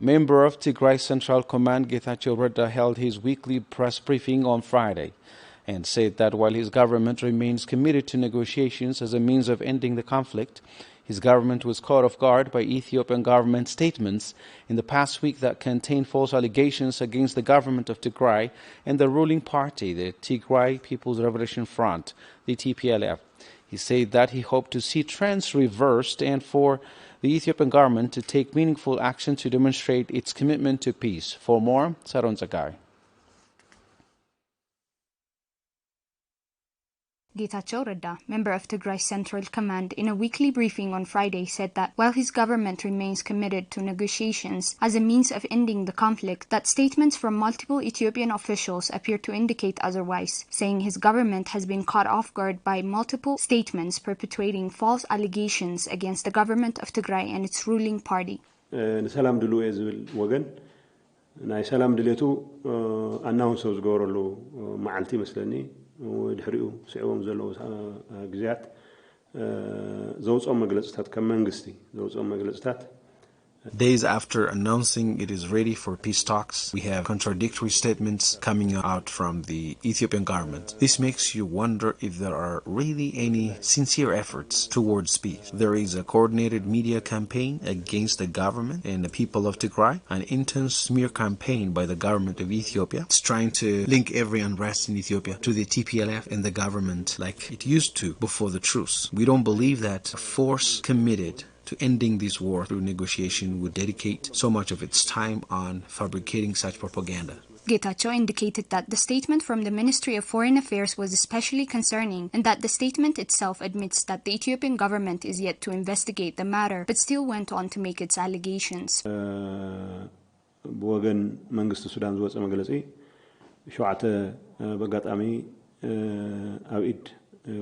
Member of Tigray Central Command Getachew Reda held his weekly press briefing on Friday and said that while his government remains committed to negotiations as a means of ending the conflict, his government was caught off guard by Ethiopian government statements in the past week that contained false allegations against the government of Tigray and the ruling party, the Tigray People's Revolution Front, the TPLF. He said that he hoped to see trends reversed and for the Ethiopian government to take meaningful action to demonstrate its commitment to peace. For more, Saron Zagai. Getachew Reda, member of Tigray Central Command, in a weekly briefing on Friday said that while his government remains committed to negotiations as a means of ending the conflict, that statements from multiple Ethiopian officials appear to indicate otherwise, saying his government has been caught off guard by multiple statements perpetuating false allegations against the government of Tigray and its ruling party. ሰላም ድሉ ዝብል ወገን ናይ ሰላም ድሌቱ ኣናውንስ ዝገበረሉ መዓልቲ መስለኒ ወድሕሪኡ ስዕቦም ዘለው ግዜያት ዘውጾም መግለጽታት ከም መንግስቲ ዘውጾም መግለጽታት Days after announcing it is ready for peace talks, we have contradictory statements coming out from the Ethiopian government. This makes you wonder if there are really any sincere efforts towards peace. There is a coordinated media campaign against the government and the people of Tigray, an intense smear campaign by the government of Ethiopia. It's trying to link every unrest in Ethiopia to the TPLF and the government like it used to before the truce. We don't believe that a force committed to ending this war through negotiation would dedicate so much of its time on fabricating such propaganda. Getachew indicated that the statement from the Ministry of Foreign Affairs was especially concerning and that the statement itself admits that the Ethiopian government is yet to investigate the matter but still went on to make its allegations. بوغن መንግስት ሱዳን ዝወፀ መግለጺ ሸውዓተ በጋጣሚ አብኢድ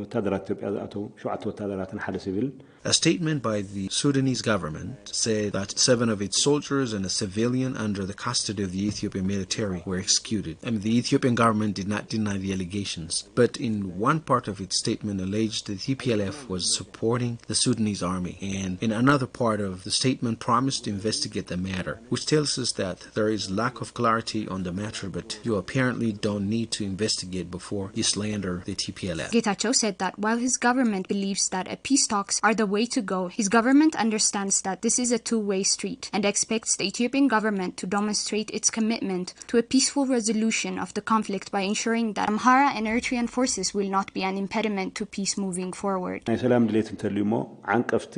ወታደራት ኢትዮጵያ ዝኣተው ሸውዓተ ወታደራትን ሓደ ሲቪል A statement by the Sudanese government said that 7 of its soldiers and a civilian under the custody of the Ethiopian military were executed. The Ethiopian government did not deny the allegations, but in one part of its statement alleged the TPLF was supporting the Sudanese army, and in another part of the statement promised to investigate the matter, which tells us that there is lack of clarity on the matter, but you apparently don't need to investigate before you slander the TPLF. Getachew said that while his government believes that a peace talks are the way to go, his government understands that this is a two-way street and expects the Ethiopian government to demonstrate its commitment to a peaceful resolution of the conflict by ensuring that Amhara and Eritrean forces will not be an impediment to peace moving forward. ናይ ሰላም ድሌት እንተልዩሞ ዓንቀፍቲ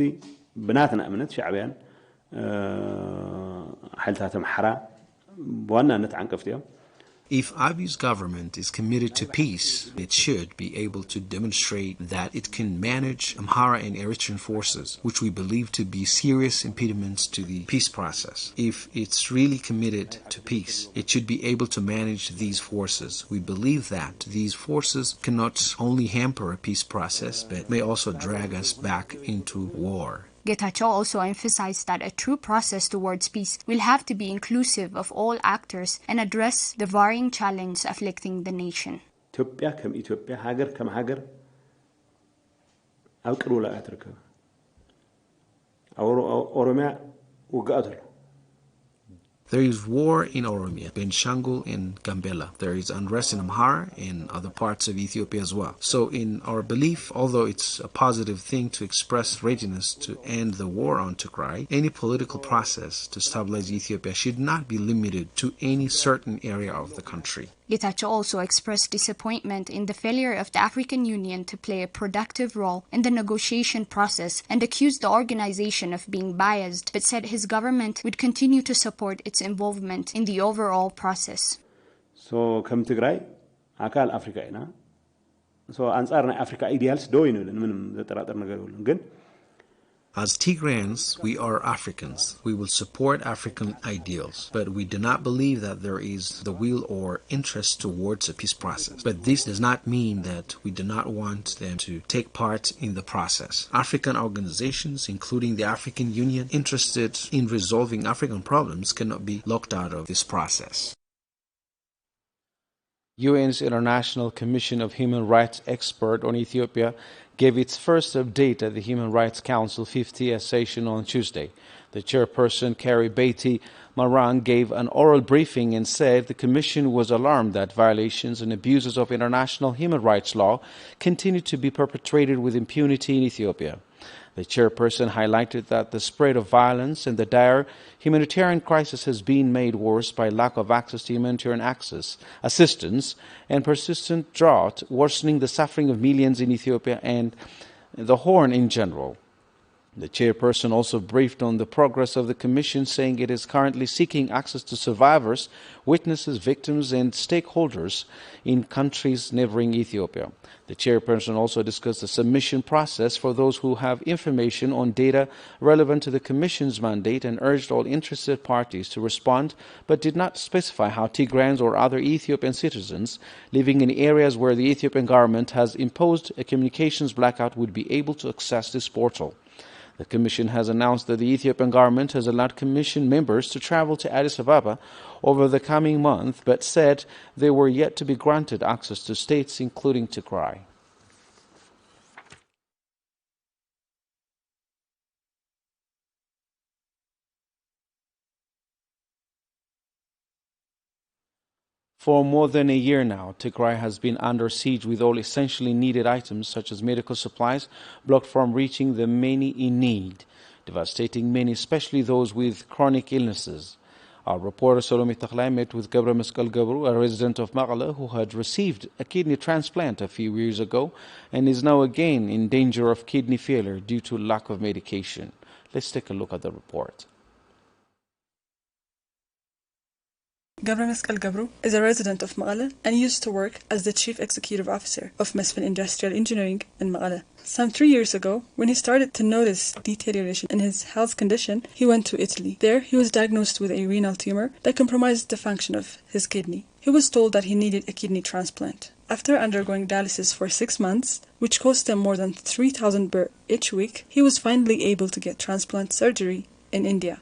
ብናትና እምነት ሻዕብያን ሓይልታት አምሓራ በዋናነት ዓንቀፍቲ እዮም If Abiy's government is committed to peace, it should be able to demonstrate that it can manage Amhara and Eritrean forces, which we believe to be serious impediments to the peace process. If it's really committed to peace, it should be able to manage these forces. We believe that these forces cannot only hamper a peace process, but may also drag us back into war. Getachew also emphasized that a true process towards peace will have to be inclusive of all actors and address the varying challenges afflicting the nation. ኢትዮጵያ ከም ኢትዮጵያ ሀገር ከም ሀገር ኣብ ቅርቡ ላይ ኣትርከብ ኦሮሚያ ውግኣት ኣሎ There is war in Oromia, Benshangul, and Gambela. There is unrest in Amhara and other parts of Ethiopia as well. So in our belief, although it's a positive thing to express readiness to end the war on Tigray, any political process to stabilize Ethiopia should not be limited to any certain area of the country. Getachew also expressed disappointment in the failure of the African Union to play a productive role in the negotiation process and accused the organization of being biased, but said his government would continue to support its involvement in the overall process. So, ከም ትግራይ አካል አፍሪካ ኢና so አንጻር ናይ አፍሪካ ኢዲያልስ ዶ ይነልን ምንም ዘጠራጠር ነገር የለም ግን As Tigrayans, we are Africans. We will support African ideals, but we do not believe that there is the will or interest towards a peace process. But this does not mean that we do not want them to take part in the process. African organizations, including the African Union, interested in resolving African problems cannot be locked out of this process. UN's International Commission of Human Rights expert on Ethiopia gave its first update at the Human Rights Council 50th session on Tuesday. The chairperson, Carrie Beatty Marang, gave an oral briefing and said the Commission was alarmed that violations and abuses of international human rights law continue to be perpetrated with impunity in Ethiopia. The chairperson highlighted that the spread of violence and the dire humanitarian crisis has been made worse by lack of access to humanitarian assistance and persistent drought, worsening the suffering of millions in Ethiopia and the Horn in general. The chairperson also briefed on the progress of the Commission, saying it is currently seeking access to survivors, witnesses, victims, and stakeholders in countries neighboring Ethiopia. The chairperson also discussed the submission process for those who have information on data relevant to the Commission's mandate and urged all interested parties to respond, but did not specify how Tigrayans or other Ethiopian citizens living in areas where the Ethiopian government has imposed a communications blackout would be able to access this portal. The Commission has announced that the Ethiopian government has allowed Commission members to travel to Addis Ababa over the coming month, but said they were yet to be granted access to states including Tigray. For more than a year now, Tigray has been under siege with all essentially needed items such as medical supplies blocked from reaching the many in need, devastating many, especially those with chronic illnesses. Our reporter Salome Tigray met with Gabra Mescal Gabru, a resident of Magala who had received a kidney transplant a few years ago and is now again in danger of kidney failure due to lack of medication. Let's take a look at the report. Gabra Mescal Gabru is a resident of Magala and used to work as the Chief Executive Officer of Mesfin Industrial Engineering in Magala. Some 3 years ago, when he started to notice deterioration in his health condition, he went to Italy. There, he was diagnosed with a renal tumor that compromised the function of his kidney. He was told that he needed a kidney transplant. After undergoing dialysis for 6 months, which cost him more than 3,000 birr each week, he was finally able to get transplant surgery in India.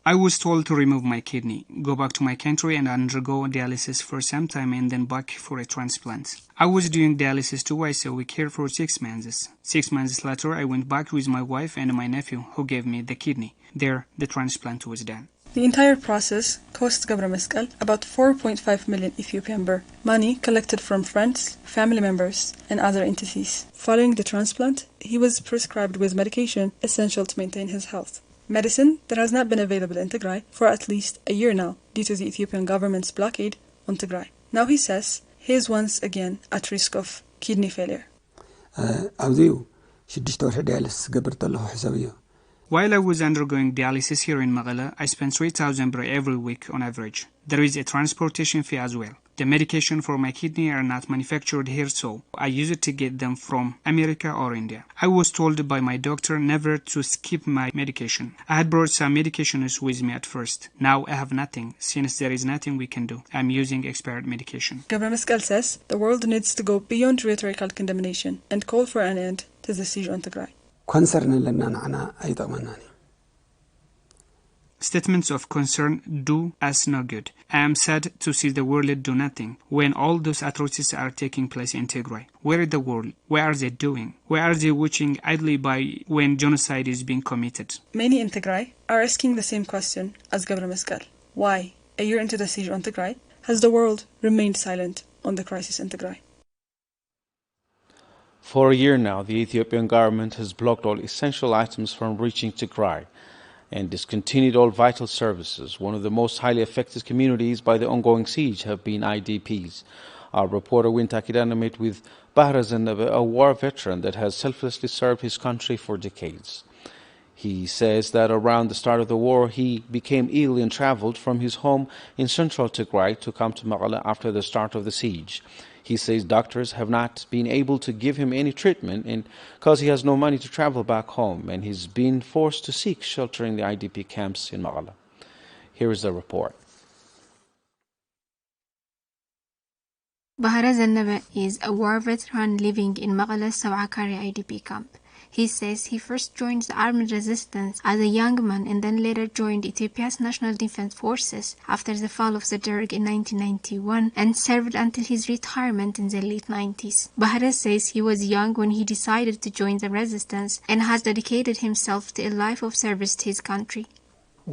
I was told to remove my kidney, go back to my country and undergo dialysis for some time and then back for a transplant. I was doing dialysis twice a week here for 6 months. 6 months later, I went back with my wife and my nephew who gave me the kidney. There, the transplant was done. The entire process cost Gabra Mescal about 4.5 million Ethiopian birr, money collected from friends, family members, and other entities. Following the transplant, he was prescribed with medication essential to maintain his health. Medicine that has not been available in Tigray for at least a year now due to the Ethiopian government's blockade on Tigray. Now he says he is once again at risk of kidney failure. While I was undergoing dialysis here in Magala, I spent 3,000 birr every week on average. There is a transportation fee as well. The medication for my kidney are not manufactured here, so I use it to get them from America or India. I was told by my doctor never to skip my medication. I had brought some medications with me at first. Now I have nothing, since there is nothing we can do. I'm using expired medication. Gabra Mescal says the world needs to go beyond rhetorical condemnation and call for an end to the siege on Tigray. Statements of concern do us no good. I am sad to see the world do nothing when all those atrocities are taking place in Tigray. Where is the world? What are they doing? Why are they watching idly by when genocide is being committed? Many in Tigray are asking the same question as Gabra Mescal. Why, a year into the siege on Tigray, has the world remained silent on the crisis in Tigray? For a year now, the Ethiopian government has blocked all essential items from reaching Tigray and discontinued all vital services. One of the most highly affected communities by the ongoing siege have been IDPs. Our reporter Winta Kidana met with Bahra Zannabe, a war veteran that has selflessly served his country for decades. He says that around the start of the war, he became ill and traveled from his home in central Tigray to come to Magala after the start of the siege. He says doctors have not been able to give him any treatment and because he has no money to travel back home, and he's been forced to seek shelter in the IDP camps in Magala. Here is the report. Bahra Zannabe is a war veteran living in Magala's Sawakari IDP camp. He says he first joined the armed resistance as a young man and then later joined Ethiopia's National Defense Forces after the fall of the Derg in 1991 and served until his retirement in the late 90s. Bahare says he was young when he decided to join the resistance and has dedicated himself to a life of service to his country. I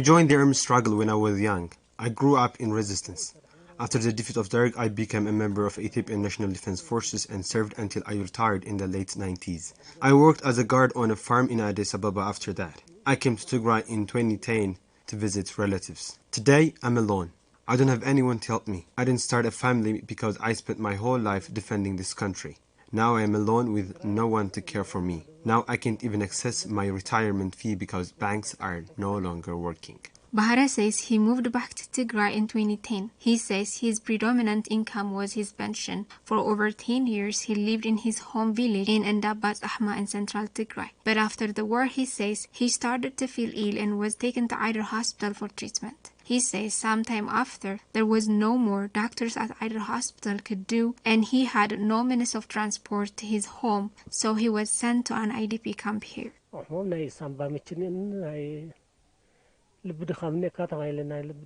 joined the armed struggle when I was young. I grew up in resistance. After the defeat of Derg, I became a member of Ethiopian National Defense Forces and served until I retired in the late 90s. I worked as a guard on a farm in Addis Ababa after that. I came to Tigray in 2010 to visit relatives. Today, I'm alone. I don't have anyone to help me. I didn't start a family because I spent my whole life defending this country. Now I am alone with no one to care for me. Now I can't even access my retirement fee because banks are no longer working. Bahare says he moved back to Tigray in 2010. He says his predominant income was his pension. For over 10 years, he lived in his home village in Endabat Ahma in central Tigray. But after the war, he says he started to feel ill and was taken to either hospital for treatment. He says sometime after, there was no more doctors at either hospital could do, and he had no means of transport to his home, so he was sent to an IDP camp here.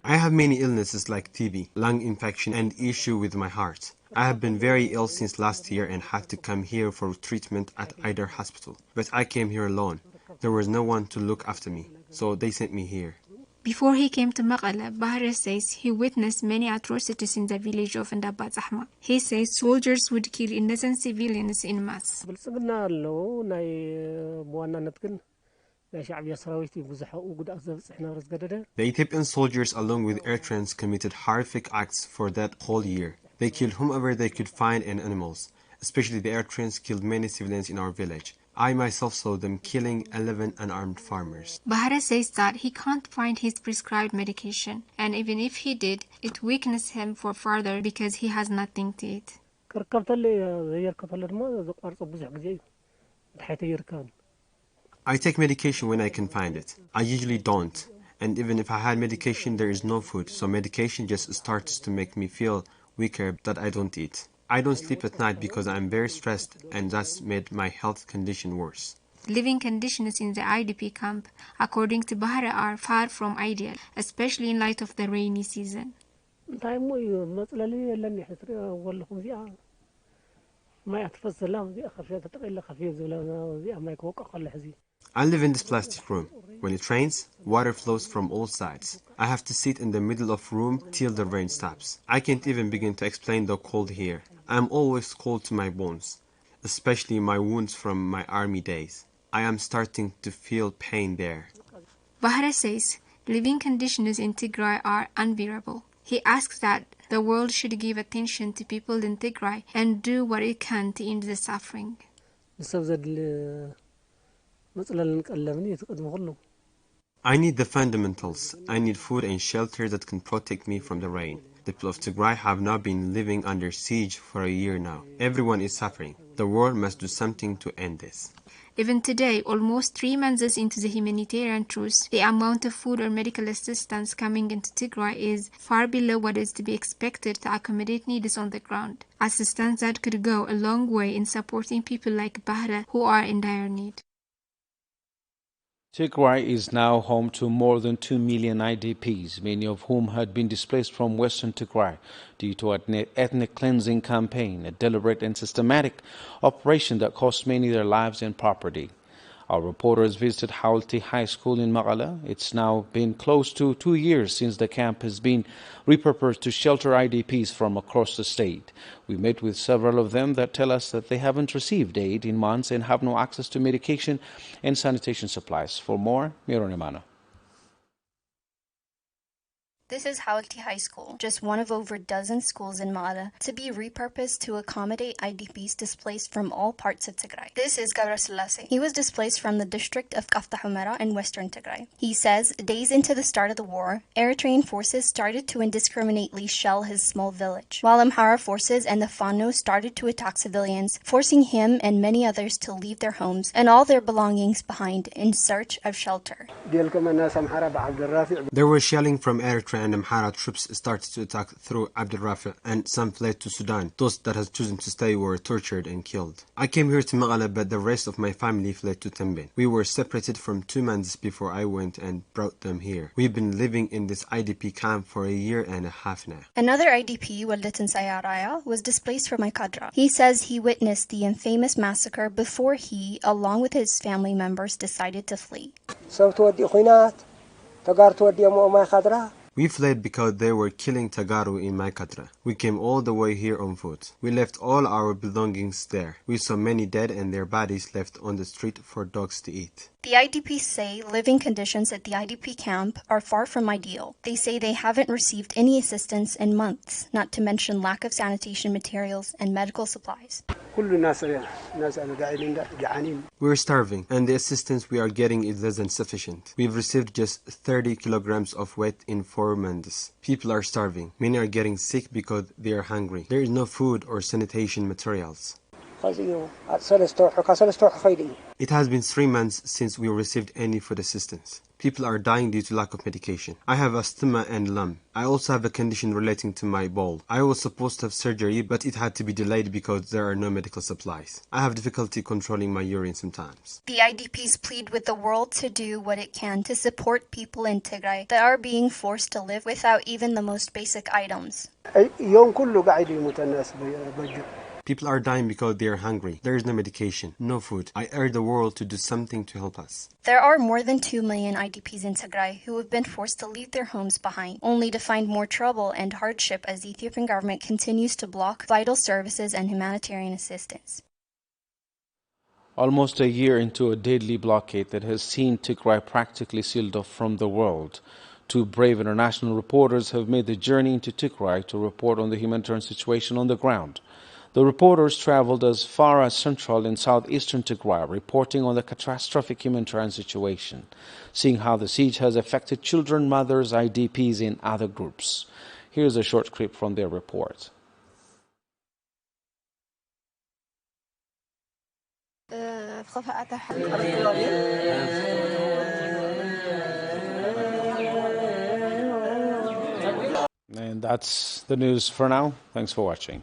I have many illnesses like TB, lung infection, and issue with my heart. I have been very ill since last year and had to come here for treatment at either hospital. But I came here alone. There was no one to look after me, so they sent me here. Before he came to Maqala, Bahare says he witnessed many atrocities in the village of Endabat Ahma. He says soldiers would kill innocent civilians in mass. The Ethiopian soldiers along with Eritreans committed horrific acts for that whole year. They killed whomever they could find and animals. Especially the Eritreans killed many civilians in our village. I myself saw them killing 11 unarmed farmers. Bahare says that he can't find his prescribed medication, and even if he did, it weakens him for further because he has nothing to eat. I take medication when I can find it. I usually don't. And even if I had medication, there is no food, so medication just starts to make me feel weaker that I don't eat. I don't sleep at night because I'm very stressed, and that's made my health condition worse. Living conditions in the IDP camp, according to Bahare, are far from ideal, especially in light of the rainy season. I live in this plastic room. When it rains, water flows from all sides. I have to sit in the middle of room till the rain stops. I can't even begin to explain the cold here. I am always cold to my bones, especially my wounds from my army days. I am starting to feel pain there. Bahare says living conditions in Tigray are unbearable. He asks that the world should give attention to people in Tigray and do what it can to end the suffering. I need the fundamentals. I need food and shelter that can protect me from the rain. The people of Tigray have now been living under siege for a year now. Everyone is suffering. The world must do something to end this. Even today, almost 3 months into the humanitarian truce, the amount of food or medical assistance coming into Tigray is far below what is to be expected to accommodate needs on the ground. Assistance that could go a long way in supporting people like Bahare who are in dire need. Tigray is now home to more than 2 million IDPs, many of whom had been displaced from western Tigray due to an ethnic cleansing campaign, a deliberate and systematic operation that cost many their lives and property. Our reporters visited Hawalti High School in Maqala. It's now been close to 2 years since the camp has been repurposed to shelter IDPs from across the state. We met with several of them that tell us that they haven't received aid in months and have no access to medication and sanitation supplies. For more, Miron Imano. This is Hawalti High School, just one of over a dozen schools in Maqala to be repurposed to accommodate IDPs displaced from all parts of Tigray. This is Gabra Selassie. He was displaced from the district of Kafta Humera in western Tigray. He says days into the start of the war, Eritrean forces started to indiscriminately shell his small village, while Amhara forces and the Fano started to attack civilians, forcing him and many others to leave their homes and all their belongings behind in search of shelter. There was shelling from Eritrea and Amhara troops started to attack through Abdel Rafi, and some fled to Sudan. Those that had chosen to stay were tortured and killed. I came here to Maghala, but the rest of my family fled to Tembin. We were separated from 2 months before I went and brought them here. We've been living in this IDP camp for a year and a half now. Another IDP, Waldatin Sayaraya, was displaced from Ikadra. He says he witnessed the infamous massacre before he, along with his family members, decided to flee. We fled because they were killing Tagaru in Maikatra. We came all the way here on foot. We left all our belongings there. We saw many dead and their bodies left on the street for dogs to eat. The IDPs say living conditions at the IDP camp are far from ideal. They say they haven't received any assistance in months, not to mention lack of sanitation materials and medical supplies. We're starving, and the assistance we are getting is less than sufficient. We've received just 30 kilograms of wheat in 4 months. People are starving. Many are getting sick because they are hungry. There is no food or sanitation materials. It has been 3 months since we received any food assistance. People are dying due to lack of medication. I have asthma and lung. I also have a condition relating to my bowel. I was supposed to have surgery, but it had to be delayed because there are no medical supplies. I have difficulty controlling my urine sometimes. The IDPs plead with the world to do what it can to support people in Tigray that are being forced to live without even the most basic items. People are dying because they are hungry. There is no medication, no food. I urge the world to do something to help us. There are more than 2 million IDPs in Tigray who have been forced to leave their homes behind, only to find more trouble and hardship as the Ethiopian government continues to block vital services and humanitarian assistance. Almost a year into a deadly blockade that has seen Tigray practically sealed off from the world, 2 brave international reporters have made the journey into Tigray to report on the humanitarian situation on the ground. The reporters traveled as far as central and southeastern Tigray, reporting on the catastrophic humanitarian situation, seeing how the siege has affected children, mothers, IDPs, and other groups. Here's a short clip from their report. And that's the news for now. Thanks for watching.